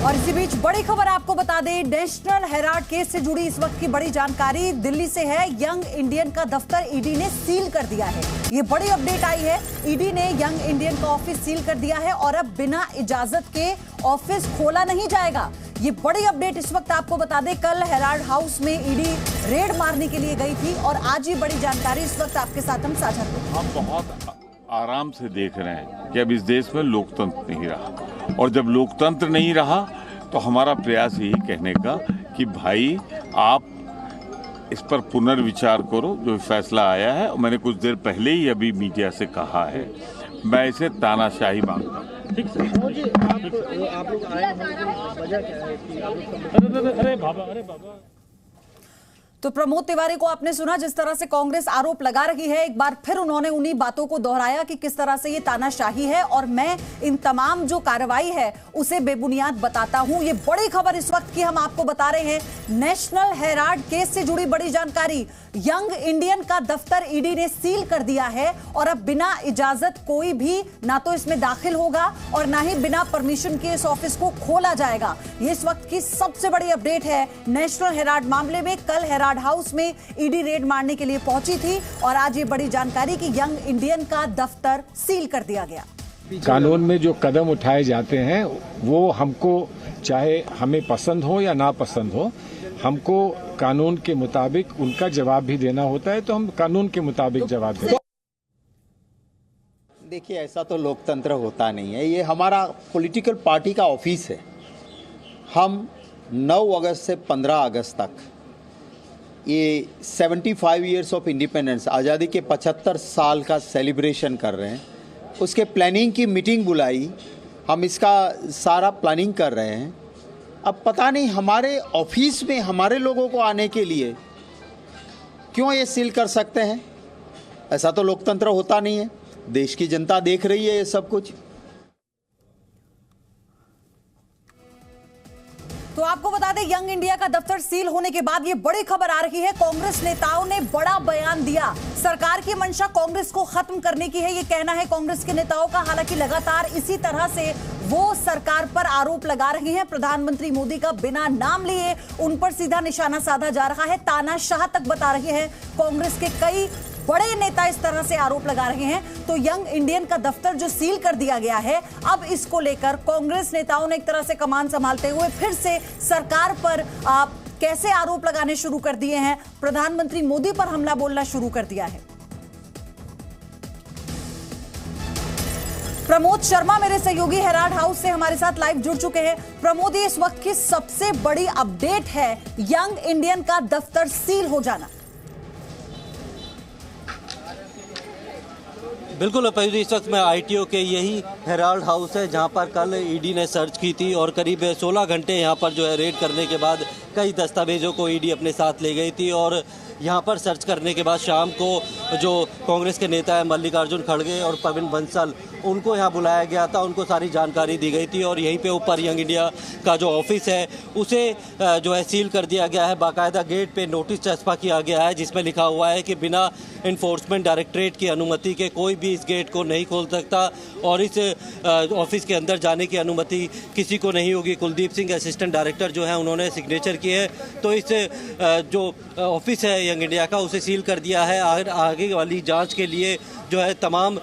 और इसी बीच बड़ी खबर आपको बता दें, नेशनल हेराल्ड केस से जुड़ी इस वक्त की बड़ी जानकारी दिल्ली से है। यंग इंडियन का दफ्तर ईडी ने सील कर दिया है। ये बड़ी अपडेट आई है। ईडी ने यंग इंडियन का ऑफिस सील कर दिया है और अब बिना इजाजत के ऑफिस खोला नहीं जाएगा। ये बड़ी अपडेट इस वक्त आपको बता दें, कल हेराल्ड हाउस में ईडी रेड मारने के लिए गई थी और आज ये बड़ी जानकारी इस वक्त आपके साथ हम साझा करें। हम बहुत आराम से देख रहे हैं कि अब इस देश में लोकतंत्र नहीं रहा, और जब लोकतंत्र नहीं रहा तो हमारा प्रयास यही कहने का कि भाई आप इस पर पुनर्विचार करो। जो फैसला आया है, और मैंने कुछ देर पहले ही अभी मीडिया से कहा है, मैं इसे तानाशाही मांगता हूँ। ठीक है, आप लोग आए हैं, वजह क्या है कि आप लोग अरे बाबा तो प्रमोद तिवारी को आपने सुना, जिस तरह से कांग्रेस आरोप लगा रही है। एक बार फिर उन्होंने उन्हीं बातों को दोहराया कि किस तरह से ये तानाशाही है और मैं इन तमाम जो कार्रवाई है उसे बेबुनियाद बताता हूं। ये बड़ी खबर इस वक्त की हम आपको बता रहे हैं। नेशनल हेराल्ड केस से जुड़ी बड़ी जानकारी, यंग इंडियन का दफ्तर ईडी ने सील कर दिया है और अब बिना इजाजत कोई भी ना तो इसमें दाखिल होगा और ना ही बिना परमिशन के इस ऑफिस को खोला जाएगा। ये इस वक्त की सबसे बड़ी अपडेट है नेशनल हेराल्ड मामले में। कल हेराल्ड हाउस में ईडी रेड मारने के लिए पहुंची थी और आज ये बड़ी जानकारी कि यंग इंडियन का दफ्तर सील कर दिया गया। कानून में जो कदम उठाए जाते हैं वो हमको, चाहे हमें पसंद हो या ना पसंद हो, हमको कानून के मुताबिक उनका जवाब भी देना होता है, तो हम कानून के मुताबिक जवाब दें। देखिए, ऐसा तो लोकतंत्र होता नहीं है। ये हमारा पॉलिटिकल पार्टी का ऑफिस है। हम 9 अगस्त से 15 अगस्त तक ये 75 ईयर्स ऑफ इंडिपेंडेंस, आज़ादी के 75 साल का सेलिब्रेशन कर रहे हैं। उसके प्लानिंग की मीटिंग बुलाई, हम इसका सारा प्लानिंग कर रहे हैं। अब पता नहीं हमारे ऑफिस में हमारे लोगों को आने के लिए क्यों ये सील कर सकते हैं। ऐसा तो लोकतंत्र होता नहीं है। देश की जनता देख रही है ये सब कुछ। तो आपको बता दें, यंग इंडिया का दफ्तर सील होने के बाद ये बड़ी खबर आ रही है। कांग्रेस नेताओं ने बड़ा बयान दिया। सरकार की मंशा कांग्रेस को खत्म करने की है, ये कहना है कांग्रेस के नेताओं का। हालांकि लगातार इसी तरह से वो सरकार पर आरोप लगा रहे हैं। प्रधानमंत्री मोदी का बिना नाम लिए उन पर सीधा निशाना साधा जा रहा है, तानाशाह तक बता रहे हैं। कांग्रेस के कई बड़े नेता इस तरह से आरोप लगा रहे हैं। तो यंग इंडियन का दफ्तर जो सील कर दिया गया है, अब इसको लेकर कांग्रेस नेताओं ने एक तरह से कमान संभालते हुए फिर से सरकार पर कैसे आरोप लगाने शुरू कर दिए हैं। प्रधानमंत्री मोदी पर हमला बोलना शुरू कर दिया है। प्रमोद शर्मा मेरे सहयोगी हेराल्ड हाउस से हमारे साथ लाइव जुड़ चुके हैं। प्रमोद, इस वक्त की सबसे बड़ी अपडेट है यंग इंडियन का दफ्तर सील हो जाना। बिल्कुल पयूरी, इस वक्त मैं आईटीओ के यही हेराल्ड हाउस है जहां पर कल ईडी ने सर्च की थी और करीब 16 घंटे यहां पर जो है रेड करने के बाद कई दस्तावेजों को ईडी अपने साथ ले गई थी। और यहाँ पर सर्च करने के बाद शाम को जो कांग्रेस के नेता है मल्लिकार्जुन खड़गे और पवन बंसल, उनको यहाँ बुलाया गया था, उनको सारी जानकारी दी गई थी और यहीं पे ऊपर यंग इंडिया का जो ऑफिस है उसे जो है सील कर दिया गया है। बाकायदा गेट पे नोटिस चस्पा किया गया है जिसमें लिखा हुआ है कि बिना इन्फोर्समेंट डायरेक्टरेट की अनुमति के कोई भी इस गेट को नहीं खोल सकता और इस ऑफिस के अंदर जाने की अनुमति किसी को नहीं होगी। कुलदीप सिंह असिस्टेंट डायरेक्टर जो है उन्होंने सिग्नेचर किए है। तो इस जो ऑफिस है यंग इंडिया का, उसे सील कर दिया है। आगे वाली जांच के लिए जो है तमाम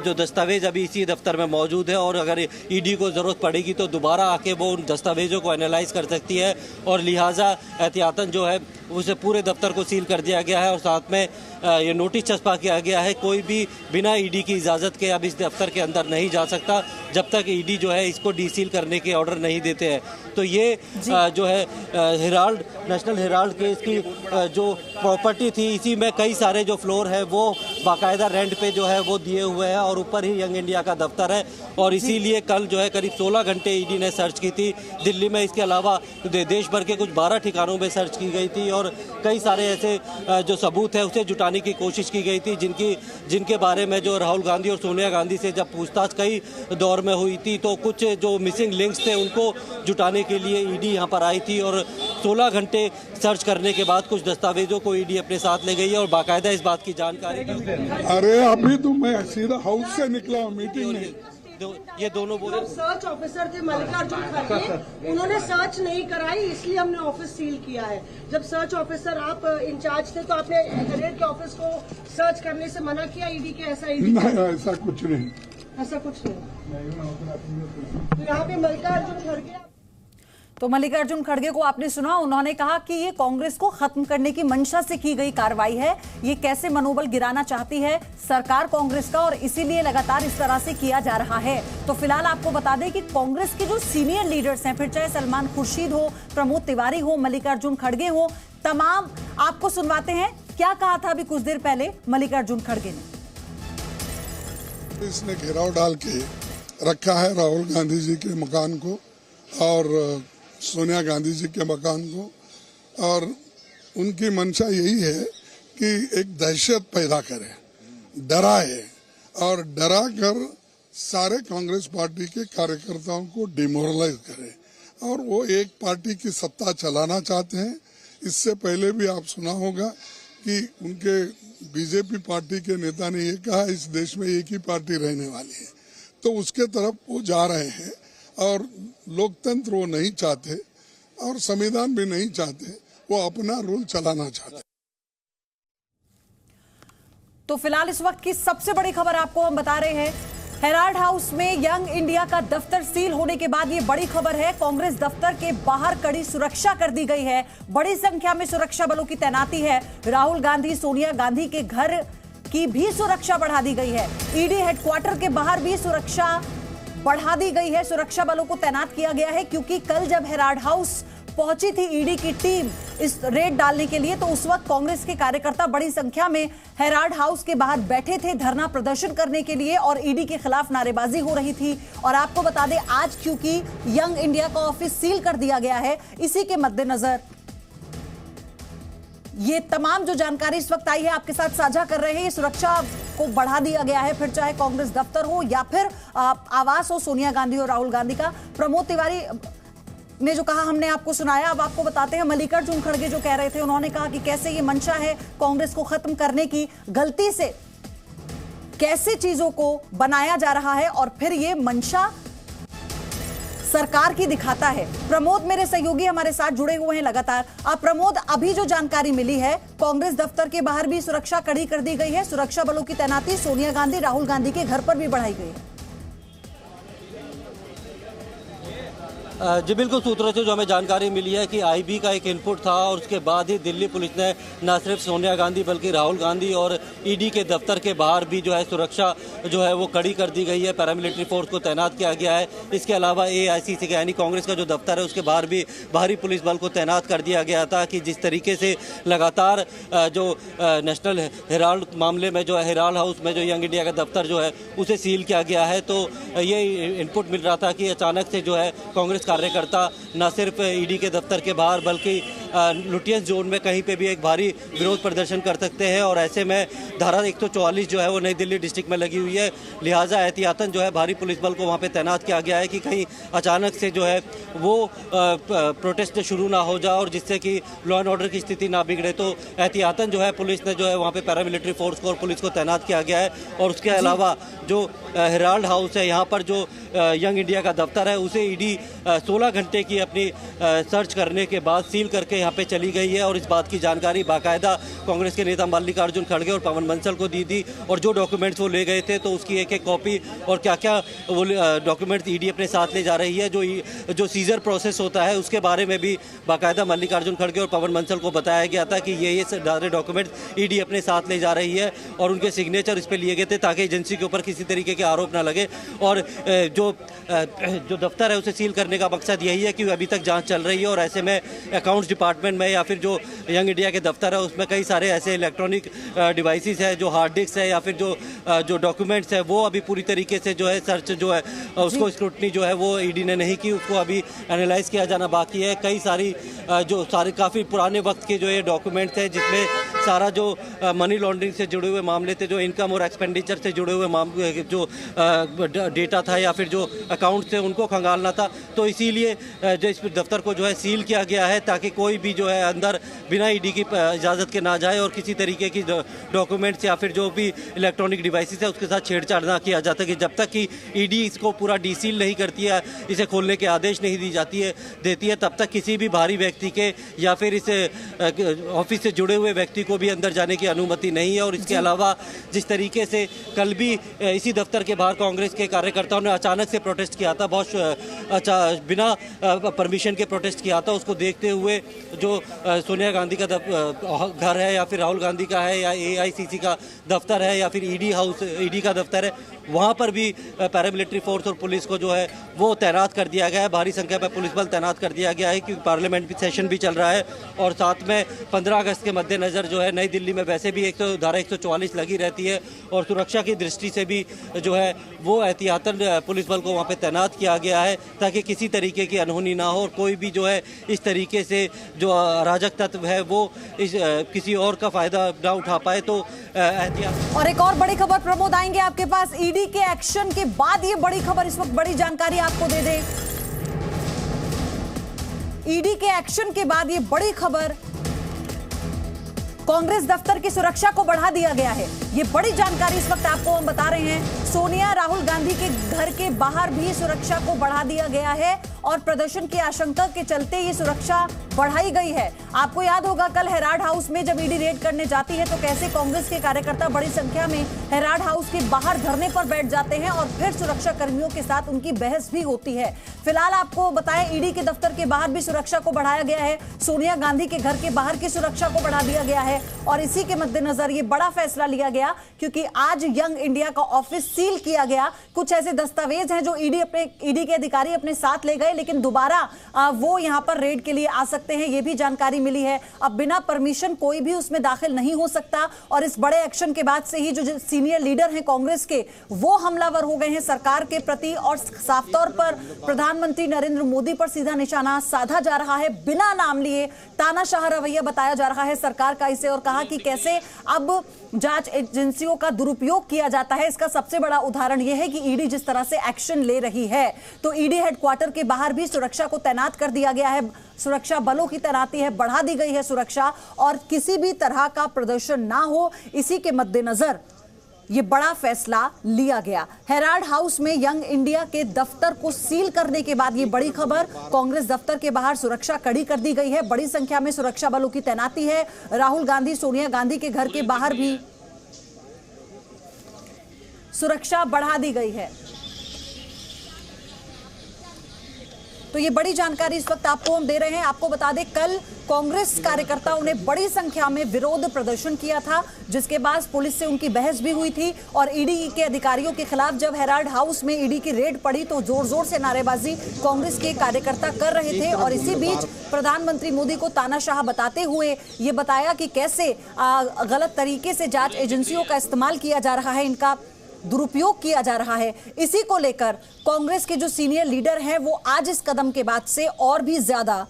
जो दस्तावेज अभी इसी दफ्तर में मौजूद है और अगर ईडी को ज़रूरत पड़ेगी तो दोबारा आके वो उन दस्तावेजों को एनालाइज कर सकती है और लिहाजा एहतियातन जो है उसे पूरे दफ्तर को सील कर दिया गया है और साथ में ये नोटिस चस्पा किया गया है, कोई भी बिना ईडी की इजाज़त के अब इस दफ्तर के अंदर नहीं जा सकता जब तक ईडी जो है इसको डीसील करने के ऑर्डर नहीं देते हैं। तो ये जो है हेराल्ड, नेशनल हेराल्ड केस की जो प्रॉपर्टी थी, इसी में कई सारे जो फ्लोर है वो बाकायदा रेंट पे जो है वो दिए हुए हैं और ऊपर ही यंग इंडिया का दफ्तर है और इसीलिए कल जो है करीब 16 घंटे ईडी ने सर्च की थी दिल्ली में। इसके अलावा देश भर के कुछ 12 ठिकानों में सर्च की गई थी और कई सारे ऐसे जो सबूत है उसे जुटाने की कोशिश की गई थी जिनके बारे में जो राहुल गांधी और सोनिया गांधी से जब पूछताछ कई दौर में हुई थी तो कुछ जो मिसिंग लिंक्स थे उनको जुटाने के लिए ईडी यहाँ पर आई थी और 16 घंटे सर्च करने के बाद कुछ दस्तावेजों को ईडी अपने साथ ले गई है और बाकायदा इस बात की जानकारी। अरे अभी तो मैं सीधा हाउस से निकला हूँ मीटिंग में। ये दोनों बोले सर्च ऑफिसर थे मल्लिकार्जुन खड़गे, उन्होंने सर्च नहीं कराई, इसलिए हमने ऑफिस सील किया है। जब सर्च ऑफिसर आप इंचार्ज थे तो आपने रेड के ऑफिस को सर्च करने से मना किया ईडी के? ऐसा ऐसा कुछ नहीं, ऐसा कुछ नहीं। तो यहाँ पे मल्लिकार्जुन खड़गे, तो मल्लिकार्जुन खड़गे को आपने सुना, उन्होंने कहा कि ये कांग्रेस को खत्म करने की मंशा से की गई कार्रवाई है। ये कैसे मनोबल गिराना चाहती है सरकार कांग्रेस का, और इसीलिए लगातार इस तरह से किया जा रहा है। तो फिलहाल आपको बता दें कि कांग्रेस के जो सीनियर लीडर्स हैं, फिर चाहे सलमान खुर्शीद हो, प्रमोद तिवारी हो, मल्लिकार्जुन खड़गे हो, तमाम आपको सुनवाते हैं क्या कहा था अभी कुछ देर पहले मल्लिकार्जुन खड़गे ने। इसने घेराव डाल के रखा है राहुल गांधी जी के मकान को और सोनिया गांधी जी के मकान को, और उनकी मंशा यही है कि एक दहशत पैदा करे, डराए और डरा कर सारे कांग्रेस पार्टी के कार्यकर्ताओं को डिमोरलाइज करे, और वो एक पार्टी की सत्ता चलाना चाहते हैं। इससे पहले भी आप सुना होगा कि उनके बीजेपी पार्टी के नेता ने ये कहा इस देश में एक ही पार्टी रहने वाली है, तो उसके तरफ वो जा रहे हैं। और लोकतंत्र वो नहीं चाहते और संविधान भी नहीं चाहते, वो अपना रूल चलाना चाहते। तो फिलहाल इस वक्त की सबसे बड़ी खबर आपको हम बता रहे हैं, हेराल्ड हाउस में यंग इंडिया का दफ्तर सील होने के बाद ये बड़ी खबर है, कांग्रेस दफ्तर के बाहर कड़ी सुरक्षा कर दी गई है। बड़ी संख्या में सुरक्षा बलों की तैनाती है। राहुल गांधी, सोनिया गांधी के घर की भी सुरक्षा बढ़ा दी गई है। ईडी हेडक्वार्टर के बाहर भी सुरक्षा बढ़ा दी गई है, सुरक्षा बलों को तैनात किया गया है, क्योंकि कल जब हेराल्ड हाउस पहुंची थी ईडी की टीम इस रेड डालने के लिए, तो उस वक्त कांग्रेस के कार्यकर्ता बड़ी संख्या में हेराल्ड हाउस के बाहर बैठे थे धरना प्रदर्शन करने के लिए, और ईडी के खिलाफ नारेबाजी हो रही थी। और आपको बता दें आज क्योंकि यंग इंडिया का ऑफिस सील कर दिया गया है, इसी के मद्देनजर ये तमाम जो जानकारी इस वक्त आई है आपके साथ साझा कर रहे हैं। ये सुरक्षा को बढ़ा दिया गया है, फिर चाहे कांग्रेस दफ्तर हो या फिर आवास हो सोनिया गांधी और राहुल गांधी का। प्रमोद तिवारी ने जो कहा हमने आपको सुनाया, अब आपको बताते हैं मल्लिकार्जुन खड़गे जो कह रहे थे, उन्होंने कहा कि कैसे ये मंशा है कांग्रेस को खत्म करने की, गलती से कैसे चीजों को बनाया जा रहा है और फिर ये मंशा सरकार की दिखाता है। प्रमोद मेरे सहयोगी हमारे साथ जुड़े हुए हैं लगातार। अब प्रमोद, अभी जो जानकारी मिली है कांग्रेस दफ्तर के बाहर भी सुरक्षा कड़ी कर दी गई है, सुरक्षा बलों की तैनाती सोनिया गांधी, राहुल गांधी के घर पर भी बढ़ाई गई है। जी बिल्कुल, सूत्रों से जो हमें जानकारी मिली है कि आईबी का एक इनपुट था और उसके बाद ही दिल्ली पुलिस ने न सिर्फ सोनिया गांधी बल्कि राहुल गांधी और ईडी के दफ्तर के बाहर भी जो है सुरक्षा जो है वो कड़ी कर दी गई है, पैरामिलिट्री फोर्स को तैनात किया गया है। इसके अलावा एआईसीसी का यानी कांग्रेस का जो दफ्तर है उसके बाहर भी भारी पुलिस बल को तैनात कर दिया गया था कि जिस तरीके से लगातार जो नेशनल हेराल्ड मामले में जो है हेराल्ड हाउस में जो यंग इंडिया का दफ्तर जो है उसे सील किया गया है, तो ये इनपुट मिल रहा था कि अचानक से जो है कांग्रेस कार्यकर्ता न सिर्फ ईडी के दफ्तर के बाहर बल्कि लुटियंस जोन में कहीं पे भी एक भारी विरोध प्रदर्शन कर सकते हैं। और ऐसे में धारा 144 जो है वो नई दिल्ली डिस्ट्रिक्ट में लगी हुई है, लिहाजा एहतियातन जो है भारी पुलिस बल को वहाँ पे तैनात किया गया है कि कहीं अचानक से जो है वो प्रोटेस्ट शुरू ना हो जाए और जिससे कि लॉ एंड ऑर्डर की स्थिति ना बिगड़े। तो एहतियातन जो है पुलिस ने जो है वहाँ पे पैरामिलिट्री फोर्स को और पुलिस को तैनात किया गया है। और उसके अलावा जो हेराल्ड हाउस है यहाँ पर जो यंग इंडिया का दफ्तर है उसे ईडी 16 घंटे की अपनी सर्च करने के बाद सील करके यहाँ पे चली गई है। और इस बात की जानकारी बाकायदा कांग्रेस के नेता मल्लिकार्जुन खड़गे और पवन बंसल को दी थी, और जो डॉक्यूमेंट्स वो ले गए थे तो उसकी एक एक कॉपी और क्या क्या वो डॉक्यूमेंट्स ईडी अपने साथ ले जा रही है। जो सीजर प्रोसेस होता है उसके बारे में भी बाकायदा मल्लिकार्जुन खड़गे और पवन बंसल को बताया गया था कि ये सारे डॉक्यूमेंट्स ईडी अपने साथ ले जा रही है और उनके सिग्नेचर इस पर लिए गए थे ताकि एजेंसी के ऊपर किसी तरीके के आरोप ना लगे। और जो दफ्तर है उसे सील करने का मकसद यही है कि अभी तक जांच चल रही है और ऐसे में अकाउंट्स डिपार्टमेंट में या फिर जो यंग इंडिया के दफ्तर है उसमें कई सारे ऐसे इलेक्ट्रॉनिक डिवाइसेस है, जो हार्ड डिस्क है या फिर जो डॉक्यूमेंट्स है वो अभी पूरी तरीके से जो है सर्च जो है उसको स्क्रूटनी जो है वो ईडी ने नहीं की, उसको अभी एनालाइज किया जाना बाकी है। कई सारी जो सारे काफ़ी पुराने वक्त के जो ये डॉक्यूमेंट्स है जिसमें सारा जो मनी लॉन्ड्रिंग से जुड़े हुए मामले थे, जो इनकम और एक्सपेंडिचर से जुड़े हुए मामले जो डेटा था या फिर जो अकाउंट थे उनको खंगालना था। तो इसीलिए जो इस दफ्तर को जो है सील किया गया है ताकि कोई भी जो है अंदर बिना ईडी की इजाज़त के ना जाए और किसी तरीके की डॉक्यूमेंट्स या फिर जो भी इलेक्ट्रॉनिक डिवाइसेस है उसके साथ छेड़छाड़ ना किया जाता कि जब तक कि ईडी इसको पूरा डीसील नहीं करती है, इसे खोलने के आदेश नहीं देती है, तब तक किसी भी बाहरी व्यक्ति के या फिर इस ऑफिस से जुड़े हुए व्यक्ति को भी अंदर जाने की अनुमति नहीं है। और इसके अलावा जिस तरीके से कल भी इसी दफ्तर के बाहर कांग्रेस के कार्यकर्ताओं ने अचानक से प्रोटेस्ट किया था, बहुत बिना परमिशन के प्रोटेस्ट किया था, उसको देखते हुए जो सोनिया गांधी का घर है या फिर राहुल गांधी का है या एआईसीसी का दफ्तर है या फिर ईडी का दफ्तर है, वहाँ पर भी पैरामिलिट्री फोर्स और पुलिस को जो है वो तैनात कर दिया गया है, भारी संख्या में पुलिस बल तैनात कर दिया गया है क्योंकि पार्लियामेंट सेशन भी चल रहा है। और साथ में 15 अगस्त के मद्देनज़र जो है नई दिल्ली में वैसे भी धारा 144 लगी रहती है और सुरक्षा की दृष्टि से भी जो है वो एहतियातन पुलिस बल को वहाँ पे तैनात किया गया है ताकि किसी तरीके की अनहोनी ना हो और कोई भी जो है इस तरीके से जो अराजक तत्व है वो किसी और का फायदा ना उठा पाए। तो एहतियात। और एक और बड़ी खबर प्रमोद आएंगे आपके पास, ईडी के एक्शन के बाद ये बड़ी खबर, इस वक्त बड़ी जानकारी आपको दे दे। ईडी के एक्शन के बाद ये बड़ी खबर, कांग्रेस दफ्तर की सुरक्षा को बढ़ा दिया गया है। ये बड़ी जानकारी इस वक्त आपको हम बता रहे हैं। सोनिया राहुल गांधी के घर के बाहर भी सुरक्षा को बढ़ा दिया गया है और प्रदर्शन की आशंका के चलते ये सुरक्षा बढ़ाई गई है। आपको याद होगा कल हेराल्ड हाउस में जब ईडी रेड करने जाती है तो कैसे कांग्रेस के कार्यकर्ता बड़ी संख्या में हेराल्ड हाउस के बाहर धरने पर बैठ जाते हैं और फिर सुरक्षा कर्मियों के साथ उनकी बहस भी होती है। फिलहाल आपको बताएं ईडी के दफ्तर के बाहर भी सुरक्षा को बढ़ाया गया है, सोनिया गांधी के घर के बाहर की सुरक्षा को बढ़ा दिया गया है और इसी के मद्देनजर ये बड़ा फैसला लिया गया क्योंकि आज यंग इंडिया का ऑफिस सील किया गया। कुछ ऐसे दस्तावेज हैं जो ईडी के अधिकारी अपने साथ ले गए लेकिन दोबारा वो यहां पर रेड के लिए आ सकते हैं, ये भी जानकारी मिली है। अब बिना परमिशन कोई भी उसमें दाखिल नहीं हो सकता और इस बड़े एक्शन के बाद से ही जो सीनियर लीडर हैं कांग्रेस के वो हमलावर हो गए हैं सरकार के प्रति और साफ तौर पर प्रधानमंत्री नरेंद्र मोदी पर सीधा निशाना साधा जा रहा है। बिना नाम लिए तानाशाह रवैया बताया जा रहा है सरकार का इसे और कहा कि कैसे अब जांच एजेंसियों का दुरुपयोग किया जाता है। इसका सबसे बड़ा उदाहरण यह है कि ईडी जिस तरह से एक्शन ले रही है तो ईडी हेडक्वार्टर के बाहर भी सुरक्षा को तैनात कर दिया गया है, सुरक्षा बलों की तैनाती है, बढ़ा दी गई है सुरक्षा और किसी भी तरह का प्रदर्शन ना हो, इसी के मद्देनजर ये बड़ा फैसला लिया गया। हेराल्ड हाउस में यंग इंडिया के दफ्तर को सील करने के बाद ये बड़ी खबर, कांग्रेस दफ्तर के बाहर सुरक्षा कड़ी कर दी गई है, बड़ी संख्या में सुरक्षा बलों की तैनाती है। राहुल गांधी सोनिया गांधी के घर के बाहर भी सुरक्षा बढ़ा दी गई है। तो ये बड़ी जानकारी इस वक्त आपको हम दे रहे हैं। आपको बता दें कल कांग्रेस कार्यकर्ताओं ने बड़ी संख्या में विरोध प्रदर्शन किया था जिसके बाद पुलिस से उनकी बहस भी हुई थी और ईडी के अधिकारियों के खिलाफ जब हेराल्ड हाउस में ईडी की रेड पड़ी तो जोर जोर से नारेबाजी कांग्रेस के कार्यकर्ता कर रहे थे और इसी बीच प्रधानमंत्री मोदी को तानाशाह बताते हुए ये बताया कि कैसे गलत तरीके से जांच एजेंसियों का इस्तेमाल किया जा रहा है, इनका दुरुपयोग किया जा रहा है। इसी को लेकर कांग्रेस के जो सीनियर लीडर हैं वो आज इस कदम के बाद से और भी ज्यादा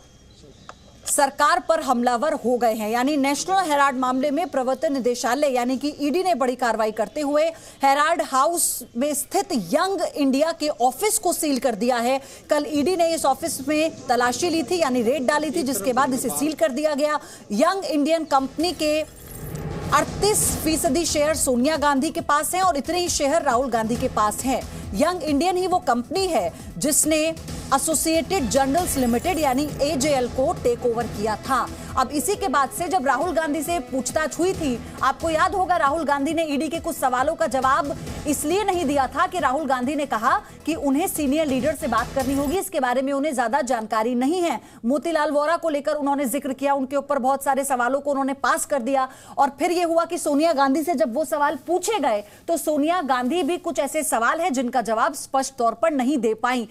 सरकार पर हमलावर हो गए हैं। यानी नेशनल हेराल्ड मामले में प्रवर्तन निदेशालय यानी कि ईडी ने बड़ी कार्रवाई करते हुए हेराल्ड हाउस में स्थित यंग इंडिया के ऑफिस को सील कर दिया है। कल ईडी ने इस ऑफिस में तलाशी ली थी यानी रेड डाली थी जिसके बाद इसे सील कर दिया गया। यंग इंडियन कंपनी के 38% शेयर सोनिया गांधी के पास हैं और इतने ही शेयर राहुल गांधी के पास हैं। यंग इंडियन ही वो कंपनी है जिसने एसोसिएटेड जर्नल्स लिमिटेड यानी एजेएल को टेक ओवर किया था। अब इसी के बाद से जब राहुल गांधी से पूछताछ हुई थी, आपको याद होगा राहुल गांधी ने ईडी के कुछ सवालों का जवाब इसलिए नहीं दिया था कि राहुल गांधी ने कहा कि उन्हें सीनियर लीडर से बात करनी होगी, इसके बारे में उन्हें ज्यादा जानकारी नहीं है। मोतीलाल वोरा को लेकर उन्होंने जिक्र किया, उनके ऊपर बहुत सारे सवालों को उन्होंने पास कर दिया और फिर यह हुआ कि सोनिया गांधी से जब वो सवाल पूछे गए तो सोनिया गांधी भी कुछ ऐसे सवाल हैं जिनका जवाब स्पष्ट तौर पर नहीं दे पाई।